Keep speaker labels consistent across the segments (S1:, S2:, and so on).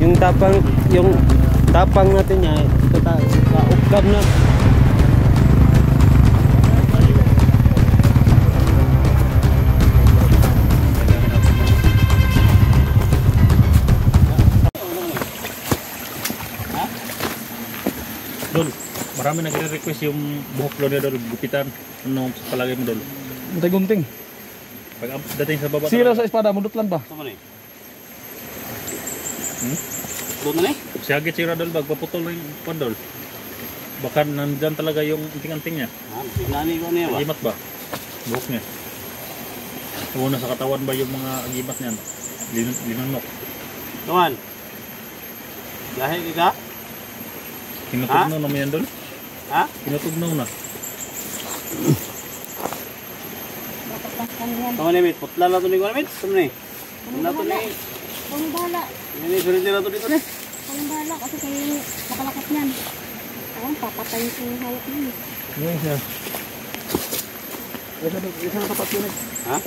S1: Yung tapang natin niya, ito kaukab na.
S2: Dol, marami nagre-request yung buhok lo niya dol, gupitan. Ano sa palagay mo dol?
S1: Gunting-gunting.
S2: Pag dating sa baba.
S1: Sira sa espada, mudutlan ba?
S3: Sama ni. Doon na ni?
S2: Siyagit sira dol, magpaputol na yung pan dol. Baka nandyan talaga yung anting-anting niya.
S3: Pinani ko niya ba?
S2: Agimat ba? Buhok niya. Una sa katawan ba yung mga agimat niyan? Linunok.
S3: Tuman. Dahil ka?
S2: Kinutugnaw naman yan dol?
S3: Ha?
S2: Kinutugnaw na.
S3: Tuman ni Mit, putla na ito ni Mit. Sama ni. Putla ito ni.
S4: Kung bahala.
S3: Ini sulit nila ito dito ni.
S4: Kung bahala kasi kayo nakalakat niyan. Ayan, papatayin ko yung hawak niyo.
S1: Yes, sir. Isa na tapat yun eh.
S3: Ha?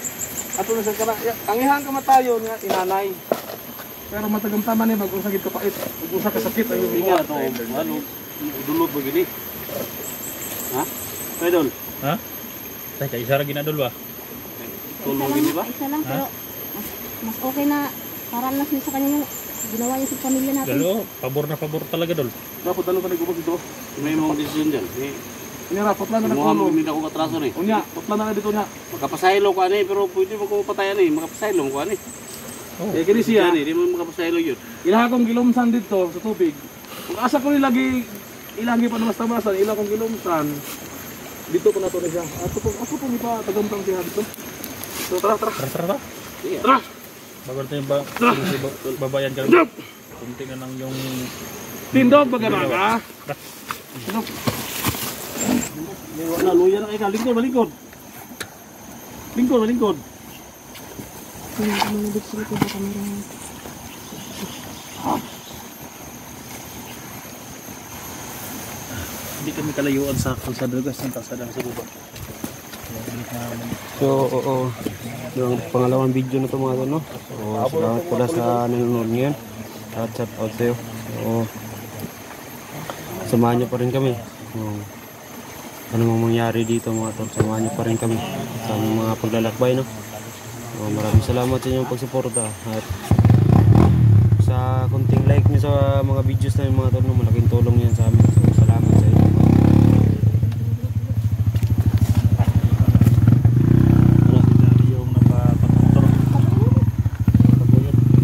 S1: Ato na sa kara. Angihan ka matayo nga, inanay. Pero matagamtaman eh, mag-usang ito pait. Mag-usang kasakit.
S3: Hindi nga ito. Ano? Dulot mo gini. Ha? Kaya Dol?
S2: Ha? Teka, isa rin ginadol ba?
S3: Tulong gini ba?
S4: Isa lang, pero mas okay na para lang sa kanya yung ginawa niya sa pamilya natin.
S2: Dalo, pabor na pabor talaga dol.
S1: Dapat dalo ka nagubag dito.
S3: May mga desisyon dyan.
S1: Unya, potla na
S3: Mukhang
S1: nagkulong.
S3: hindi ako katraso ni.
S1: Unya, potla na dito niya.
S3: Makapasaylo ko ani, pero pwede mo kong patayan ni. Makapasaylo mo ko ani.
S2: Oh.
S1: Eh, kini siya.
S3: Hindi mo makapasaylo yun.
S1: Ilaha kong gilumsan dito sa tubig. Kung asa ko nilagi, ilagi pa na mas-tamasan, ilang kong gilumsan. Dito ko na to na siya. Ako po iba, tagamtang siya dito. So, tara.
S2: Tara.
S1: Tara!
S2: Bago natin yung babayan ka. Kunti na lang yung...
S1: Tindog ba gano'n ka? Tindog.
S3: Wala, luya na kayo. Lingkod.
S4: Kung manubig sila ko sa kamera.
S2: Hindi kami kalayuan sa kalsada guys, ng kalsada sa baba.
S1: So, oo. Yung pangalawang video na ito mga no? So, salamat pala sa nanonood ngayon. Shout out sa'yo. So, samahan nyo pa rin kami. Ano mang mangyari dito mga tol, samahan nyo pa rin kami sa mga paglalakbay, no? So, maraming salamat sa inyong pagsuporta at sa konting like nyo sa mga videos na yung mga tol, no? Malaking tulong yan sa amin. So, salamat sa inyo.
S2: Yung napapatutor.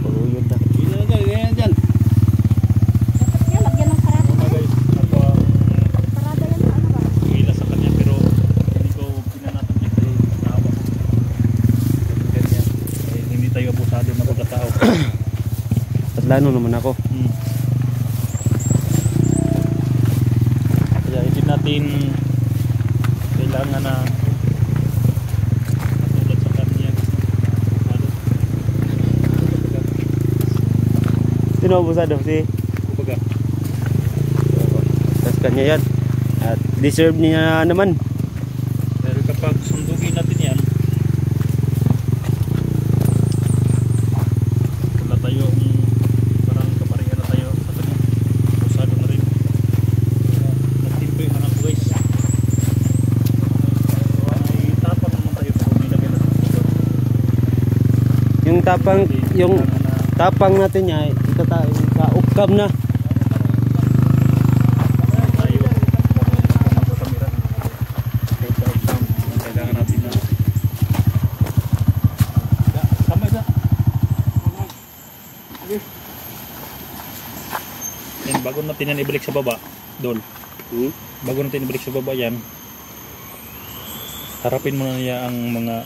S2: Paguyod na.
S3: Ganyan dyan.
S4: Dapat kaya lagyan ng parada.
S2: Mga guys, ako ang
S4: Parada yan, ano ba?
S2: pumila sa kanya pero hindi ko pinanatan niya kasi naawa ko. Ganyan. Eh, hindi tayo abusado na pagkatao.
S1: Tatlano naman ako.
S2: Kaya hindi natin kailangan na matulad sa kanya.
S1: Sino abusado? Si
S2: Kumbaga,
S1: tas kanya yan. At deserve niya naman.
S2: pero kapag sundugin natin yan, wala tayong parang kapareha na tayo sa kanya. Usado na rin. Nagtimbre man ako guys. Ay tapang naman tayo kung nilagyan natin ito.
S1: Yung tapang natin niya, ito tayo kaukab na.
S2: Tayo sa kamera. Kailangan natin na sama isa. Yan, bago natin yan ibalik sa baba, Dol. Bago natin ibalik sa baba yan, harapin muna niya ang mga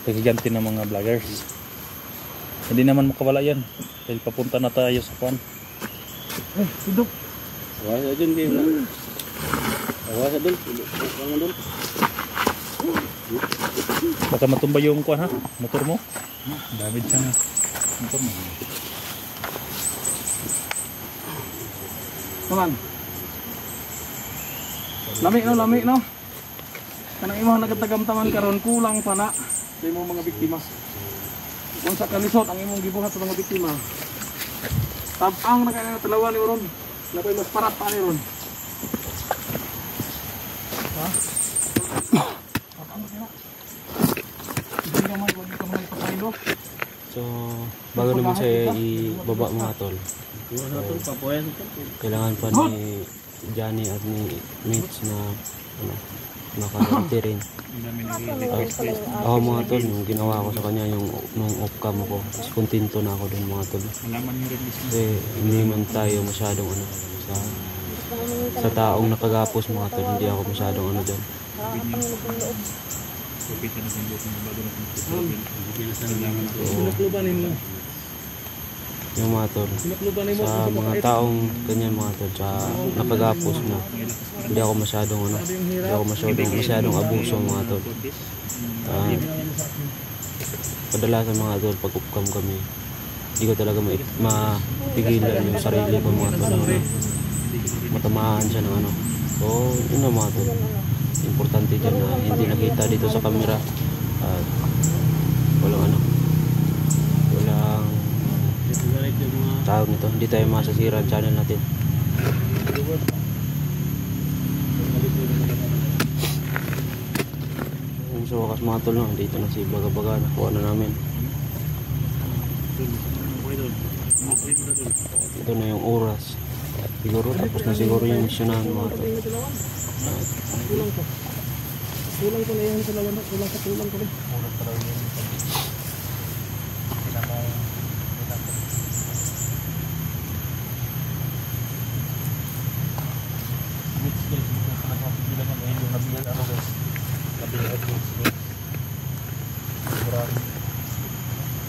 S2: kagiganti ng mga vloggers. Hindi naman makawala yan dahil papunta na tayo sa kwan.
S1: Sidok.
S3: Wala dyan din. Wala dun. Wala dun.
S2: Baka matumba yung kwan ha, motor mo. Damage siya motor mo.
S1: Naman.
S3: Lami no. Kanang imong nagatagamtaman karon kulang pa na sa imong mga biktima. Kung sa kalisod ang imong gibuhat sa mga biktima. Tabang na kaya talawa ni ron. Napay mas parat pa ni ron. Ha? Hindi naman wag ka mga ipapaindo.
S1: So, bago naman siya ibaba mga tol. Kailangan pa ni Johnny at ni Mitch na naka-rin. Ako mga tol, yung ginawa ko sa kanya yung nung off-cam ko, is kontento na ako dun mga tol. Kasi hindi man tayo masyadong sa taong nakagapos mga tol, hindi ako masyadong dyan. Yung mga tol, sa mga taong ganyan mga tol, sa nakagapos na hindi ako masyadong abuso mga tol. Kadalasan mga tol, pag upcam kami, hindi ko talaga mapigilan yung sarili ko mga tol na matamaan siya ng So, yun na mga tol. Importante dyan na hindi nakita dito sa camera at walang tawag nito, hindi tayo masasira ang channel natin. So wakas mga tol, dito na si Baga-Baga, nakuha na namin. Ito na yung oras. Siguro tapos na siguro yung misyonan mga tol.
S3: Kulang ko na yan sa lawan. Kulang ko rin.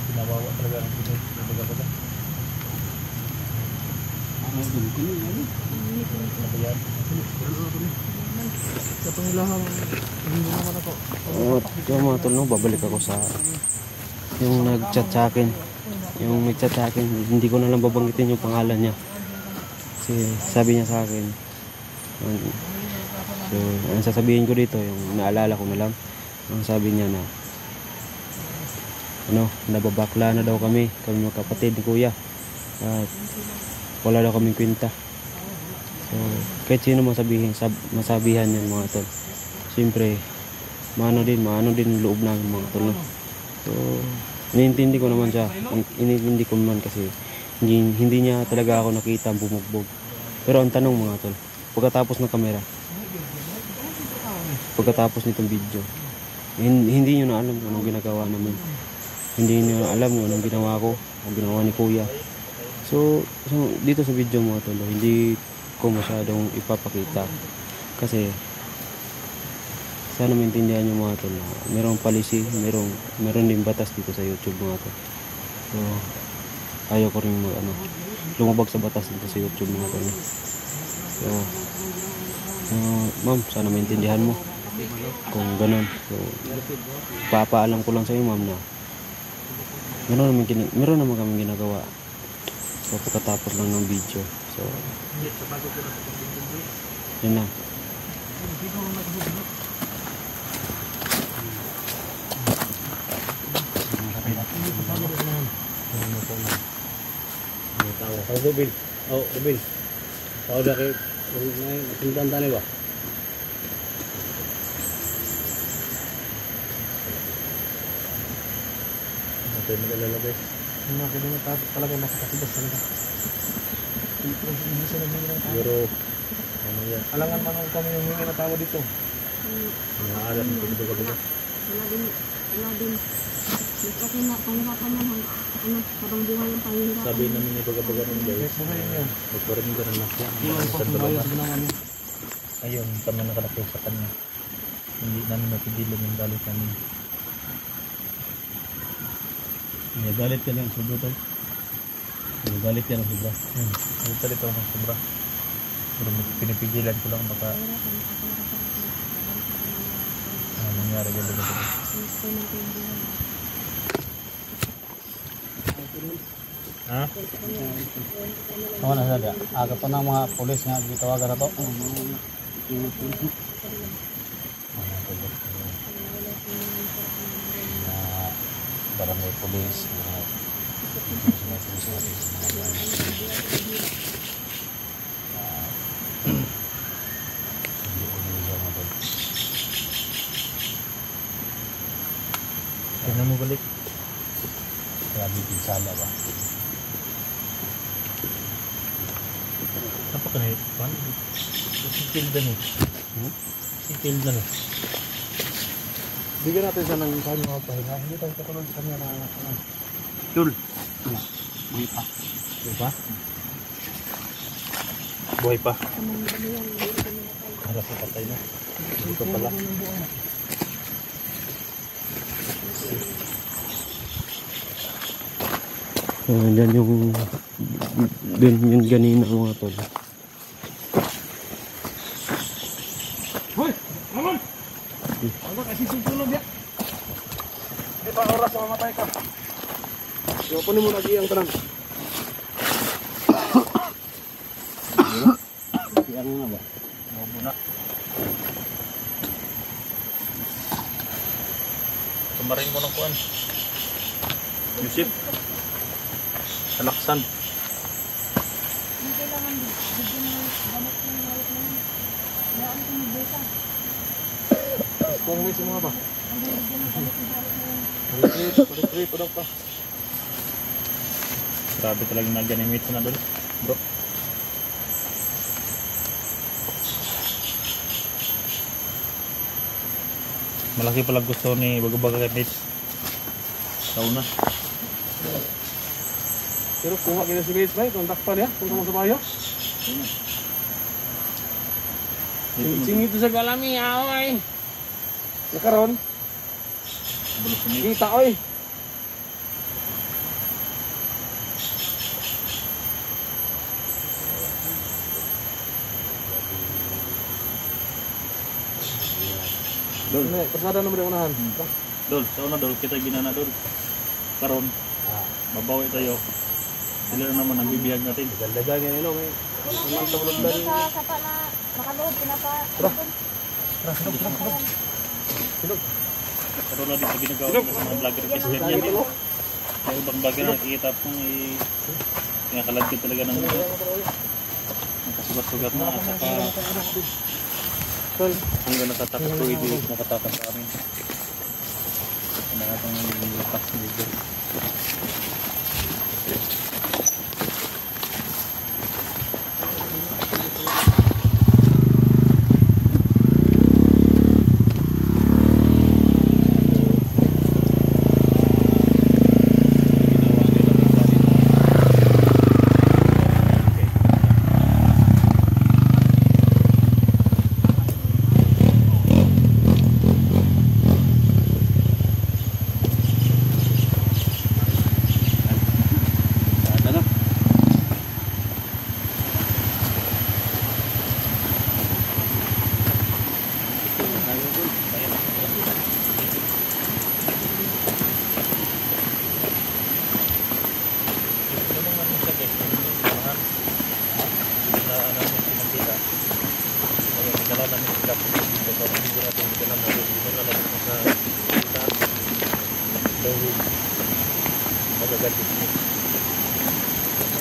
S2: Pinawawa talaga ang Baga-Baga.
S1: Yung mga tol, babalik ako sa yung nag-chat sa akin. Yung nag-chat sa akin, hindi ko na lang babanggitin yung pangalan niya. Kasi sabi niya sa akin, so ang sasabihin ko dito, yung naalala ko na lang, ang sabi niya na nababakla na daw kami magkapatid ni kuya at wala daw kaming kwenta. So kahit sino masabihan yan mga tol, siyempre maano din loob namin mga tol, no? So iniintindi ko naman siya, iniintindi ko naman kasi hindi niya talaga ako nakita bumugbog. Pero ang tanong mga tol, pagkatapos ng kamera, pagkatapos nitong video, hindi niyo na alam kung anong ginagawa namin. Hindi niyo alam kung anong ginawa ko, ang ginawa ni kuya. So dito sa video mga tol, hindi ko masyadong ipapakita kasi sana maintindihan niyo mga tol na merong policy, meron din batas dito sa YouTube mga tol. So ayaw ko rin lumabag sa batas dito sa YouTube mga tol. So ma'am, sana maintindihan mo kung ganun. So papaalam ko lang sa iyo ma'am na meron naman kami ginagawa. So pagkatapos lang ng video, so yun na.
S3: Rubil. Rubil. Kau dah ke tuntutan tani ba?
S2: Natin magalalagay.
S3: Talaga nakakatibas talaga. Hindi sila hingi ng tao.
S2: Pero yan?
S3: Alangan man kami yung hingi na tao dito.
S2: Mga alam ng Baga-Baga.
S4: Wala din. Mas okay na, pangirapan yan. Parang buhay yung pangirapan.
S2: Sabi namin ni Baga-Baga nun guys, magparin ka na naku. Ayun, kami nakalapos sa kanya. Hindi namin napigilan yung galit namin.
S3: Galit ka lang sobra tayo. Galit ka lang sobra.
S2: Galit ako ng sobra. Pero pinipigilan ko lang baka nangyari ka Baga-Baga. Ha?
S3: Ano na sabi? Aga pa ng mga polis nga gitawagan na to.
S2: barangay police na tingnan mo balik. Grabe din sana ba? Apa ka na ito? Paano? Sikil na eh. Sikil na eh.
S3: Bigyan natin siya ng kanya mga pahinga. Hindi tayo katulad sa kanya na
S2: Dul.
S3: buhay pa.
S2: Diba? Buhay pa. Harap na patay na. Dito pala.
S1: Dyan yung dun yung ganina mga tol.
S3: Hoy! Amon! Ano kasi sumsulog ya? Hindi pa oras na mamatay ka. So, punin mo lagi ang tanang.
S2: Ano na ba? Mau muna. Kemarin mo ng kuan. Yusip. Alaksan.
S4: Hindi kailangan bigyan mo gamot ng mawag na yun. Daan ko mo besa.
S3: Kung may mga ba?
S4: Ang bigyan mo gamot ng mawag na yun.
S3: Palit-palit, padang pa.
S2: Grabe talagang nag-animate na doon, bro. Malaki pala gusto ni Bago-Baga kay Mitch. Sauna.
S3: Pero kung wag si Bates ba, kung takpan ya, kung sa bayo. Singit sa galami, away. Nakaroon. Kita oy. Dol, persada na mo unahan.
S2: Dol, sauna dol, kita ginana dol. Karon, babawi tayo. Sila na naman ang bibiyag natin.
S3: Dagan yan ilo, may.
S4: Doon sa sapa na makaloob, pinapa.
S2: Karon na din sa ginagawa ng mga vlogger kasi yan eh. Yung ibang vlogger nakikita po pinakaladkid talaga ng nakasugat-sugat na at saka hanggang nakatakas ko hindi nakatakas sa amin. Nakatang lakas ng video.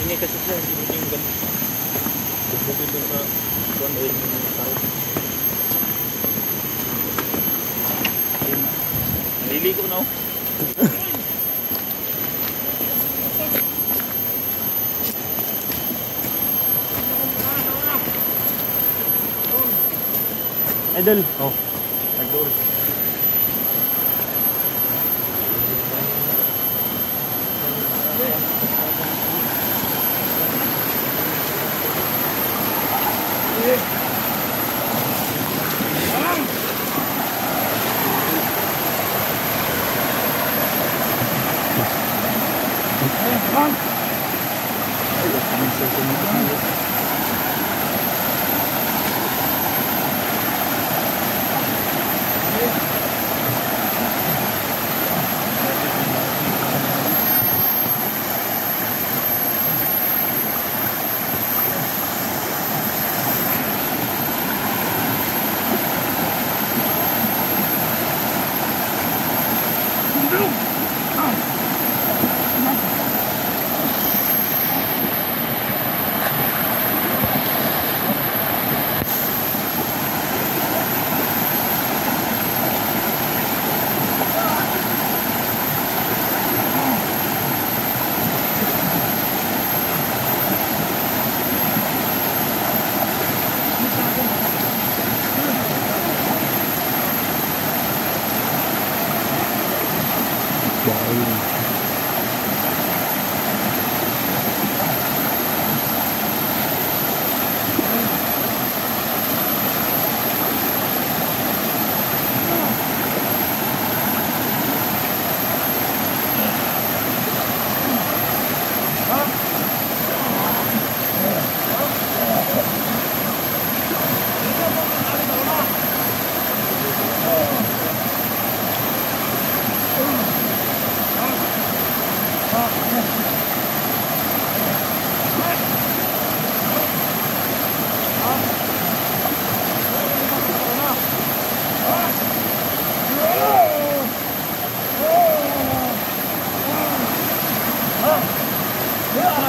S2: Ini kasi siya hindi mo yung ganun. Bubugin doon sa kuwan oil ng tao. Naliligo na oh. Idol. Oh. Nag-door.
S3: Yeah.